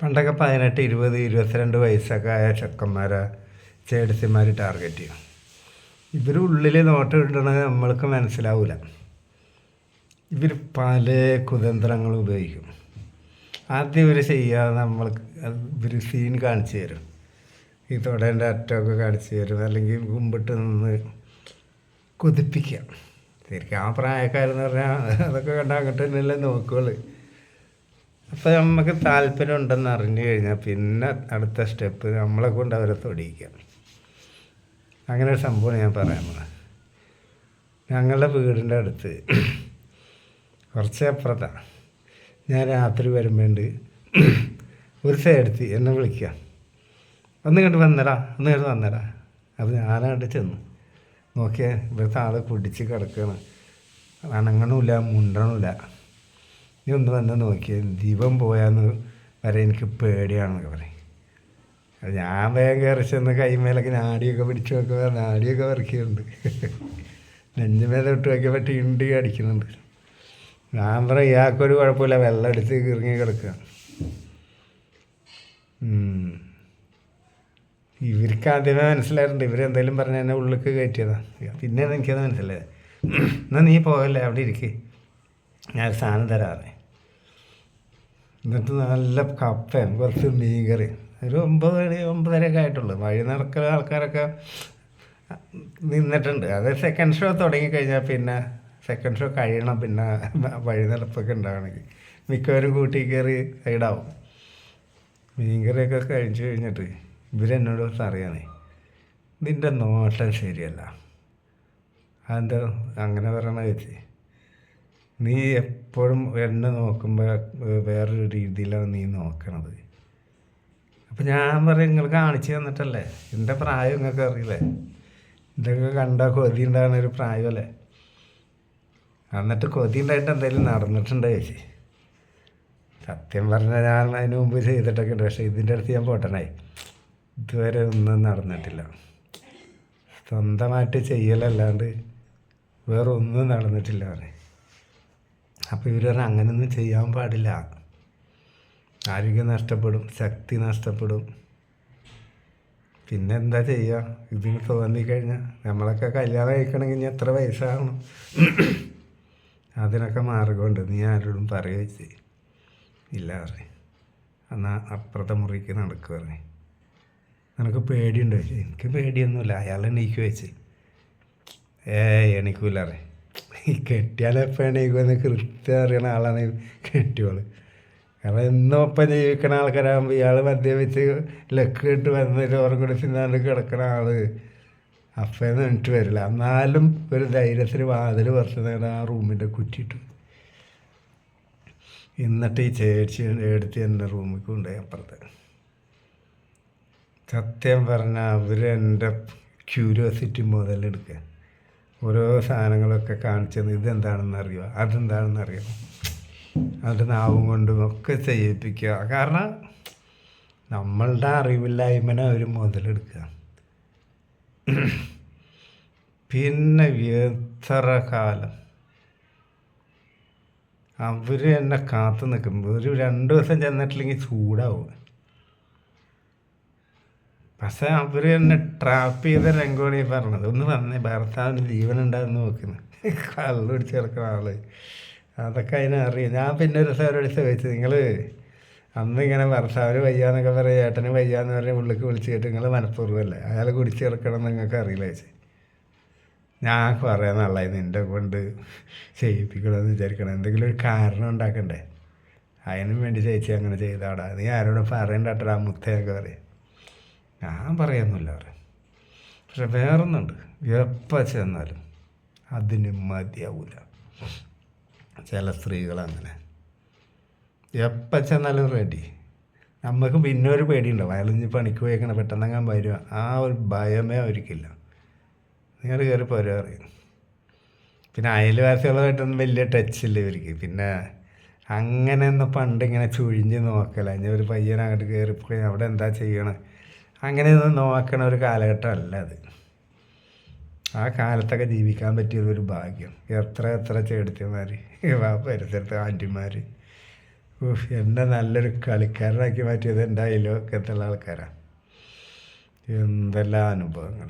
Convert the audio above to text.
പണ്ടൊക്കെ 18, 20, 22 വയസ്സൊക്കെ ആയ ചെക്കന്മാരെ ചേട്ടത്തിമാർ ടാർഗറ്റ് ചെയ്യും. ഇവർ ഉള്ളിൽ നോട്ടം ഇടണത് നമ്മൾക്ക് മനസ്സിലാവില്ല. ഇവർ പല കുതന്ത്രങ്ങളും ഉപയോഗിക്കും. ആദ്യം ഇവർ ചെയ്യാതെ നമ്മൾക്ക് ഇവർ സീൻ കാണിച്ചു തരും. ഈ തൊടേൻ്റെ അറ്റമൊക്കെ കാണിച്ചു തരും, അല്ലെങ്കിൽ കുമ്പിട്ട് നിന്ന് കൊതിപ്പിക്കുക. ശരിക്കും ആ പ്രായക്കാരെന്ന് പറഞ്ഞാൽ അതൊക്കെ കണ്ടാൽ അങ്ങോട്ട് തന്നെയല്ലേ നോക്കുകയുള്ളു. അപ്പോൾ നമുക്ക് താല്പര്യം ഉണ്ടെന്ന് അറിഞ്ഞു കഴിഞ്ഞാൽ പിന്നെ അടുത്ത സ്റ്റെപ്പ് നമ്മളെ കൊണ്ട് അവരെ തൊടിയിക്കുക. അങ്ങനെ ഒരു സംഭവമാണ് ഞാൻ പറയുന്നത്. ഞങ്ങളുടെ വീടിൻ്റെ അടുത്ത് കുറച്ച് അപ്പുറത്താണ്. ഞാൻ രാത്രി വരുമ്പോണ്ട് ഒരു സൈഡെത്തി എന്നെ വിളിക്കുക, ഒന്ന് കണ്ട് വന്നടാ, ഒന്ന് കണ്ട് വന്നടാ. അപ്പോൾ ഞാനങ്ങോട്ട് ചെന്ന് നോക്കിയാൽ ഇവിടുത്തെ ആൾ കുടിച്ച് കിടക്കുകയാണ്, അനങ്ങണമില്ല, മുണ്ടണമില്ല. നീ ഒന്ന് വന്ന് നോക്കിയാൽ ദീപം പോയാന്ന് വരെ എനിക്ക് പേടിയാണെന്നൊക്കെ പറയും. ഞാൻ വേഗം കയറി ചെന്ന് കൈമേലൊക്കെ നാടിയൊക്കെ പിടിച്ച് നോക്കുക, നാടിയൊക്കെ വരയ്ക്കുന്നുണ്ട്. നെഞ്ചുമേലെ ഇട്ട് നോക്കിയപ്പോൾ ടീണ്ടി അടിക്കുന്നുണ്ട്. ഞാൻ പറയും ഇയാൾക്കൊരു കുഴപ്പമില്ല, വെള്ളം എടുത്ത് കിറങ്ങി കിടക്കുക. ഇവർക്ക് ആദ്യമേ മനസ്സിലായിട്ടുണ്ട്, ഇവരെന്തെങ്കിലും പറഞ്ഞ് എന്നെ ഉള്ളിലേക്ക് കയറ്റിയതാണ്. പിന്നെ എനിക്കത് മനസ്സിലായത്. എന്നാൽ നീ പോകല്ലേ, അവിടെ ഇരിക്കുക, ഞാൻ സാധനം തരാറ്. എന്നിട്ട് നല്ല കപ്പയും കുറച്ച് മീൻകറി, ഒരു 9 മണി 9:30 ആയിട്ടുള്ളൂ. വഴി നടക്കുന്ന ആൾക്കാരൊക്കെ നിന്നിട്ടുണ്ട്. അത് സെക്കൻഡ് ഷോ തുടങ്ങിക്കഴിഞ്ഞാൽ പിന്നെ സെക്കൻഡ് ഷോ കഴിയണം. പിന്നെ വഴി നടപ്പൊക്കെ ഉണ്ടാവണമെങ്കിൽ മിക്കവരും കൂട്ടി കയറി സൈഡാവും. മീൻകറിയൊക്കെ കഴിച്ചു കഴിഞ്ഞിട്ട് ഇവരെന്നോട് അറിയാനേ, നിൻ്റെ നോട്ടം ശരിയല്ല. അതെന്താ അങ്ങനെ പറയണ വെച്ച്, നീ എപ്പോഴും എന്നെ നോക്കുമ്പോൾ വേറൊരു രീതിയിലാണ് നീ നോക്കണത്. അപ്പം ഞാൻ പറയും, നിങ്ങൾ കാണിച്ചു തന്നിട്ടല്ലേ, എൻ്റെ പ്രായം നിങ്ങൾക്ക് അറിയില്ലേ, ഇതൊക്കെ കണ്ടാൽ കൊതി ഉണ്ടാകുന്ന ഒരു പ്രായമല്ലേ. എന്നിട്ട് കൊതി ഉണ്ടായിട്ട് എന്തെങ്കിലും നടന്നിട്ടുണ്ടോ ചേച്ചി? സത്യം പറഞ്ഞാൽ ഞാൻ അതിന് മുമ്പ് ചെയ്തിട്ടൊക്കെ ഉണ്ട്, പക്ഷേ ഇതിൻ്റെ അടുത്ത് ഞാൻ പോട്ടനായി. ഇതുവരെ ഒന്നും നടന്നിട്ടില്ല. സ്വന്തമായിട്ട് ചെയ്യലല്ലാണ്ട് വേറെ ഒന്നും നടന്നിട്ടില്ല പറയും. അപ്പോൾ ഇവർ പറഞ്ഞാൽ അങ്ങനെയൊന്നും ചെയ്യാൻ പാടില്ല, ആരോഗ്യം നഷ്ടപ്പെടും, ശക്തി നഷ്ടപ്പെടും. പിന്നെ എന്താ ചെയ്യുക, ഇതിന് തോന്നിക്കഴിഞ്ഞാൽ നമ്മളൊക്കെ കല്യാണം കഴിക്കണമെങ്കിൽ ഇനി എത്ര വയസ്സാകണം? അതിനൊക്കെ മാർഗമുണ്ട്, നീ ആരോടും പറയുക ഇല്ല പറയും. എന്നാൽ അപ്പുറത്തെ മുറിക്ക് നടക്കുക പറയും. നിനക്ക് പേടിയുണ്ടോ ചോദിച്ചു. എനിക്ക് പേടിയൊന്നുമില്ല, അയാൾ എണീക്ക് വെച്ച്. എണീക്കൂല പറയും. ഈ കെട്ടിയാലെപ്പോൾ എണീക്കുമെന്ന് കൃത്യം അറിയണ ആളാണ് കെട്ടിയോള്. കാരണം എന്നും ഒപ്പം ജീവിക്കണ ആൾക്കാരാകുമ്പോൾ ഇയാൾ മദ്യപിച്ച് ലക്ക് ഇട്ട് വന്ന് ചോറും കൂടി തിന്നാണ്ട് കിടക്കണ ആൾ അപ്പേന്ന് എണിട്ട് വരില്ല. എന്നാലും ഒരു ധൈര്യത്തിന് വാതിൽ കുറച്ച് നേരം ആ റൂമിൻ്റെ കുറ്റിയിട്ടു. എന്നിട്ട് ഈ ചേച്ചി എടുത്ത് എൻ്റെ റൂമിൽ കൊണ്ടുപോയി അപ്പുറത്ത്. സത്യം പറഞ്ഞാൽ അവർ എൻ്റെ ക്യൂരിയോസിറ്റി മുതലെടുക്കുക. ഓരോ സാധനങ്ങളൊക്കെ കാണിച്ചത്, ഇതെന്താണെന്ന് അറിയുക, അതെന്താണെന്ന് അറിയാം, അത് നാവും കൊണ്ടും ഒക്കെ ചെയ്യിപ്പിക്കുക. കാരണം നമ്മളുടെ അറിവില്ലായ്മനെ അവർ മുതലെടുക്കുക. പിന്നെ എത്ര കാലം അവർ എന്നെ കാത്തു നിൽക്കുമ്പോൾ ഒരു 2 ദിവസം ചെന്നിട്ടില്ലെങ്കിൽ ചൂടാവും. പക്ഷേ അവർ എന്നെ ട്രാപ്പ് ചെയ്ത രംഗമാണ് പറഞ്ഞത്. ഒന്ന് വന്നേ, ഭർത്താവിന് ജീവനുണ്ടാകുന്ന നോക്കുന്നത്, കള്ളു പിടിച്ച് കിടക്കുന്ന ആള്, അതൊക്കെ അതിനറിയാം. ഞാൻ പിന്നെ ഒരു ദിവസം അവരോട് ചോദിച്ചു, നിങ്ങൾ അന്ന് ഇങ്ങനെ ഭർത്താവിന് വയ്യാന്നൊക്കെ പറയും, ഏട്ടന് വയ്യാന്ന് പറഞ്ഞ് ഉള്ളിലേക്ക് വിളിച്ച് കേട്ട് നിങ്ങൾ മനഃപൂർവ്വമല്ലേ, അയാൾ കുടിച്ച് കിടക്കണം നിങ്ങൾക്ക് അറിയില്ല ചേച്ചി. ഞാൻ കുറേ നാളായി നിൻ്റെ കൊണ്ട് ചെയ്യിപ്പിക്കണമെന്ന് വിചാരിക്കണം, എന്തെങ്കിലും ഒരു കാരണം ഉണ്ടാക്കണ്ടേ, അതിനും വേണ്ടി ചേച്ചി അങ്ങനെ ചെയ്താടാ, നീ ആരോടും പറയണ്ടട്ടാ മുത്തയൊക്കെ പറയും. ഞാൻ പറയുന്നില്ല പറയും. പക്ഷെ വേറൊന്നുണ്ട്, എപ്പോൾ ചെന്നാലും അതിന് മതിയാവില്ല. ചില സ്ത്രീകളങ്ങനെ എപ്പോൾ ചെന്നാലും റെഡി. നമുക്ക് പിന്നെ ഒരു പേടിയുണ്ടാവും, അയാളിഞ്ഞ് പണിക്ക് പോയേക്കണം പെട്ടെന്നങ്ങാൻ വരിക, ആ ഒരു ഭയമേ അവർക്കില്ല. നിങ്ങൾ കയറി പോരാ പറയും. പിന്നെ അയൽവാസികളുമായിട്ടൊന്നും വലിയ ടച്ചില്ല ഇവർക്ക്. പിന്നെ അങ്ങനെയൊന്നും പണ്ടിങ്ങനെ ചുഴിഞ്ഞ് നോക്കല, ഇനി ഒരു പയ്യൻ അങ്ങോട്ട് കയറിപ്പോയി അവിടെ എന്താ ചെയ്യണം, അങ്ങനെയൊന്നും നോക്കണ ഒരു കാലഘട്ടമല്ല അത്. ആ കാലത്തൊക്കെ ജീവിക്കാൻ പറ്റിയതൊരു ഭാഗ്യം. എത്ര ചേട്ടത്തിമാർ, പരിസരത്ത് ആൻറ്റിമാർ എന്നെ നല്ലൊരു കളിക്കാരനാക്കി മാറ്റിയത് എൻ്റെ അയൽവക്കത്തുള്ള ആൾക്കാരാണ്. എന്തെല്ലാം അനുഭവങ്ങൾ.